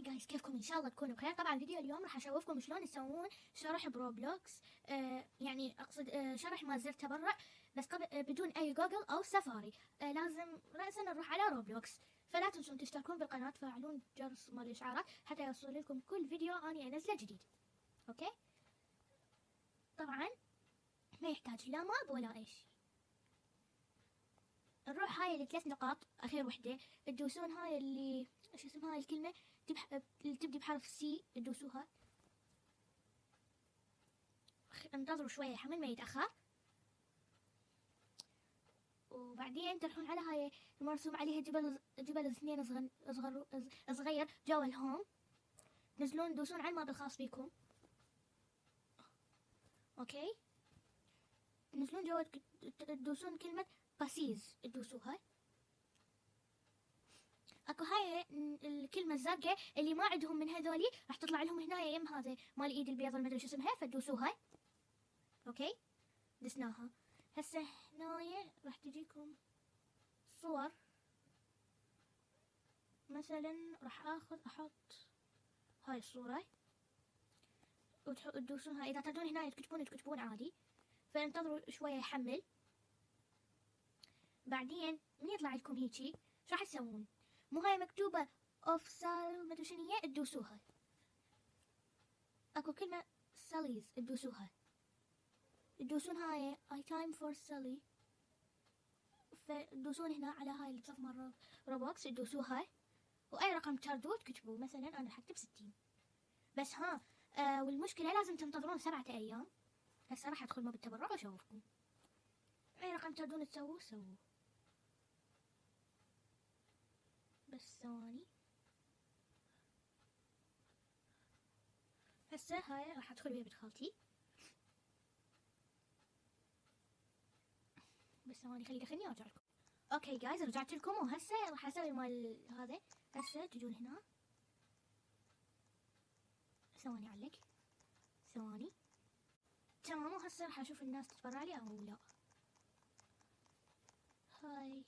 هاي جايز، كيفكم؟ ان شاء الله تكونوا بخير. طبعا فيديو اليوم راح اشوفكم شلون تسوون شرح بروبلوكس، يعني اقصد شرح ما زر تبرع، بس بدون اي جوجل او سفاري. لازم رأسا نروح على روبلوكس. فلا تنسون تشتركون بالقناة، تفعلون جرس مال الاشعارات حتى يوصل لكم كل فيديو اني انزله جديد. اوكي، طبعا ما يحتاج لا ماب ولا اي شيء. نروح هاي الثلاث نقاط اخير وحده، تدوسون هاي اللي ايش اسمها هاي الكلمه اللي تبدي بحرف سي، تدوسوها. انتظروا شويه يحمل ما يتاخر، وبعدين تروحون على هاي المرسوم عليها جبل اثنين صغير جوا الهوم، تنزلون تدوسون على الماب الخاص بيكم. اوكي، تنزلون جوا تدوسون كلمه باسيز، تدوسوها. اكو هاي الكلمه الزرقاء اللي ما عندهم من هذولي راح تطلع لهم هنا يم هذا مال ايد البيض المدري شو اسمها، فتدوسوها. اوكي، دسناها. هسه هنايا راح تجيكم صور، مثلا راح احط هاي الصورة وتدوسونها. اذا تردون هنا تكتبون عادي، فانتظروا شوية يحمل. بعدين من يطلع لكم هيجي شو راح تسوون؟ مو هاي مكتوبة اوف سال مدري شنو هي، تدوسوها. اكو كلمة ساليز، تدوسوها. تدوسون هاي اي تايم فور سالي، فتدوسون هنا على هاي اللي بصف مال روبوكس، تدوسوها. واي رقم تردوا تكتبوا، مثلا انا حكتب 60 بس. والمشكلة لازم تنتظرون 7 ايام. هسه راح ادخل ماب التبرع واشوفكم. اي رقم تردون تسووه سووه، بس ثواني. هسه هاي راح ادخل ويا بنت خالتي، بس ثواني خلي يدخلني وارجع لكم. اوكي جايز، رجعت لكم وهسه راح اسوي مال هذا. هسه تجون هنا، ثواني علق، ثواني. تمام، وهسه راح اشوف الناس تتبرع لي او لا. هاي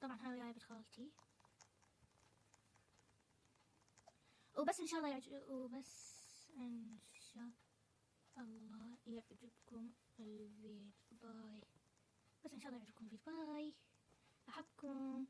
طبعا هاي وياي بنت خالتي. وبس ان شاء الله يعجبكم الفيديو. باي. بس ان شاء الله يعجبكم الفيديو. باي، احبكم.